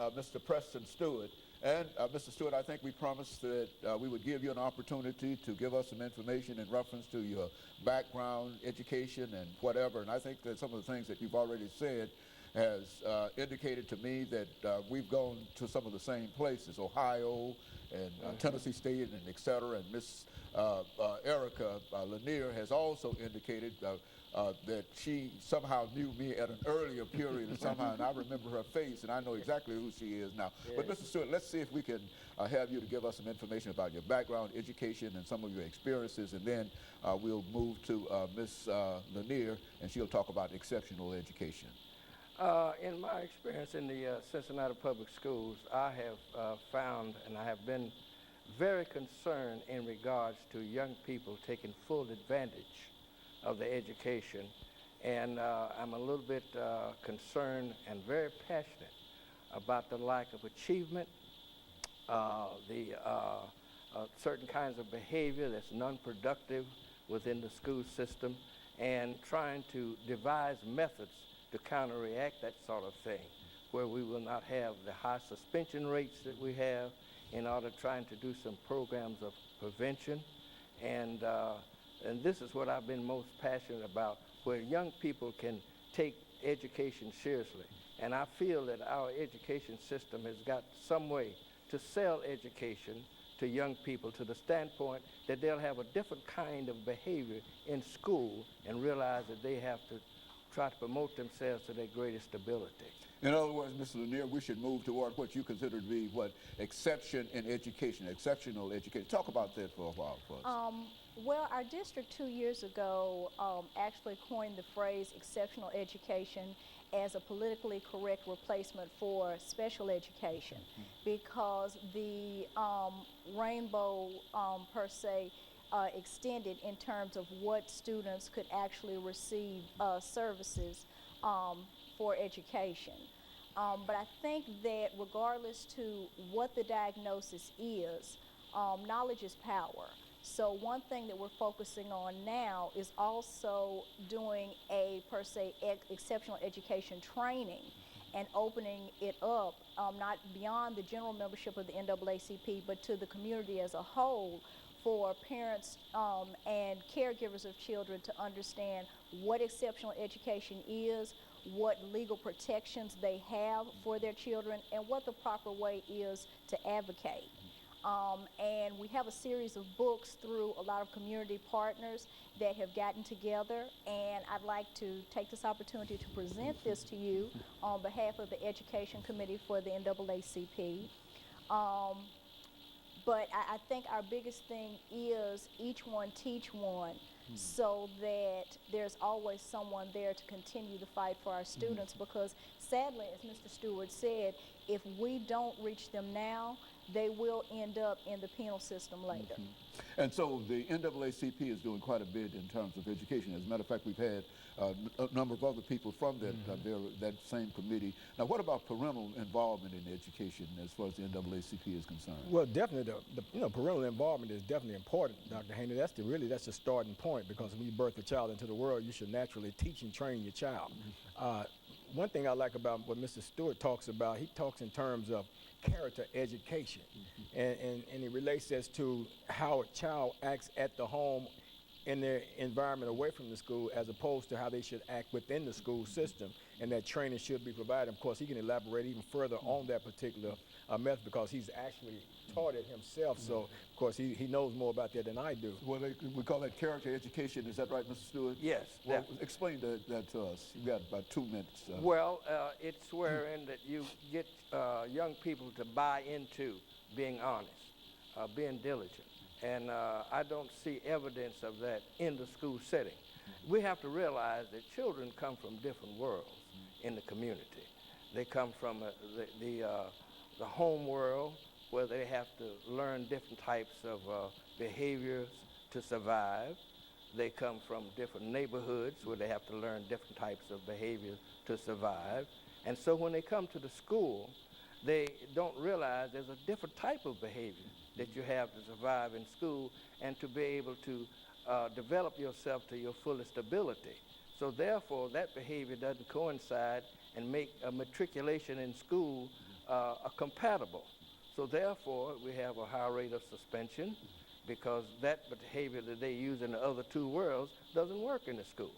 Mr. Preston Stewart. And Mr. Stewart, I think we promised that we would give you an opportunity to give us some information in reference to your background, education, and whatever. And I think that some of the things that you've already said has indicated to me that we've gone to some of the same places, Ohio and Tennessee State and et cetera. And Miss Erica Lanier has also indicated that she somehow knew me at an earlier period and somehow, and I remember her face and I know exactly who she is now. Yes. But Mr. Stewart, let's see if we can have you to give us some information about your background, education, and some of your experiences, and then we'll move to Miss Lanier, and she'll talk about exceptional education. In my experience in the Cincinnati Public Schools, I have found and I have been very concerned in regards to young people taking full advantage of the education, and I'm a little bit concerned and very passionate about the lack of achievement, the certain kinds of behavior that's non-productive within the school system, and trying to devise methods to counteract that sort of thing, where we will not have the high suspension rates that we have, in order trying to do some programs of prevention. And this is what I've been most passionate about, where young people can take education seriously. And I feel that our education system has got some way to sell education to young people to the standpoint that they'll have a different kind of behavior in school and realize that they have to try to promote themselves to their greatest ability. In other words, Mr. Lanier, we should move toward what you consider to be what exception in education, exceptional education. Talk about that for a while for us. Well, our district 2 years ago actually coined the phrase exceptional education as a politically correct replacement for special education, because the rainbow per se extended in terms of what students could actually receive services for education. But I think that regardless to what the diagnosis is, knowledge is power. So one thing that we're focusing on now is also doing a per se exceptional education training and opening it up, not beyond the general membership of the NAACP, but to the community as a whole, for parents and caregivers of children to understand what exceptional education is, what legal protections they have for their children, and what the proper way is to advocate. And we have a series of books through a lot of community partners that have gotten together, and I'd like to take this opportunity to present this to you on behalf of the Education Committee for the NAACP. But I think our biggest thing is each one teach one, so that there's always someone there to continue the fight for our students, because sadly, as Mr. Stewart said, if we don't reach them now, they will end up in the penal system later. And so the NAACP is doing quite a bit in terms of education. As a matter of fact, we've had a number of other people from that same committee. Now, what about parental involvement in education as far as the NAACP is concerned? Well, definitely, parental involvement is definitely important, Dr. Haney. That's the starting point, because when you birth a child into the world, you should naturally teach and train your child. One thing I like about what Mr. Stewart talks about, he talks in terms of character education, and it relates as to how a child acts at the home in their environment away from the school, as opposed to how they should act within the school system, and that training should be provided. Of course, he can elaborate even further on that particular method, because he's actually taught it himself, so of course he knows more about that than I do. Well, we call that character education. Is that right, Mr. Stewart? Yes. Well, explain that to us. You've got about 2 minutes. Well, it's wherein that you get young people to buy into being honest, being diligent. And I don't see evidence of that in the school setting. We have to realize that children come from different worlds in the community. They come from the home world, where they have to learn different types of behaviors to survive. They come from different neighborhoods where they have to learn different types of behaviors to survive. And so when they come to the school, they don't realize there's a different type of behavior that you have to survive in school and to be able to develop yourself to your fullest ability. So therefore, that behavior doesn't coincide and make a matriculation in school are compatible. So therefore, we have a high rate of suspension because that behavior that they use in the other two worlds doesn't work in the school.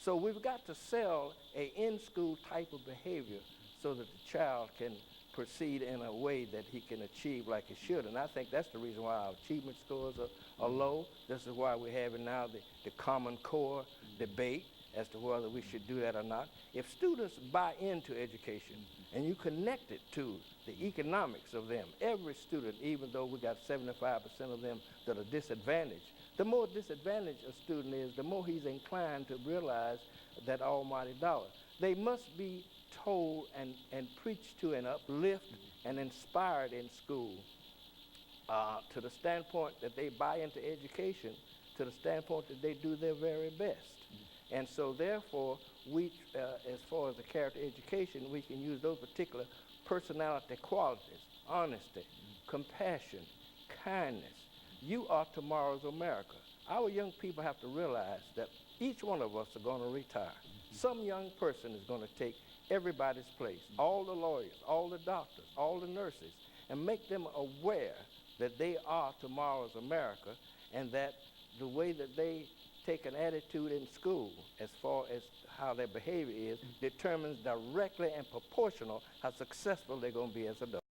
So we've got to sell a in-school type of behavior so that the child can proceed in a way that he can achieve like he should. And I think that's the reason why our achievement scores are low. This is why we're having now the Common Core debate as to whether we should do that or not. If students buy into education and you connect it to the economics of them, every student, even though we got 75% of them that are disadvantaged, the more disadvantaged a student is, the more he's inclined to realize that almighty dollar. They must be told and preached to and uplift and inspired in school to the standpoint that they buy into education, to the standpoint that they do their very best. And so therefore, we, as far as the character education, we can use those particular personality qualities: honesty, compassion, kindness. You are tomorrow's America. Our young people have to realize that each one of us are going to retire. Some young person is going to take everybody's place, all the lawyers, all the doctors, all the nurses, and make them aware that they are tomorrow's America, and that the way that they take an attitude in school as far as how their behavior is determines directly and proportional how successful they're going to be as adults.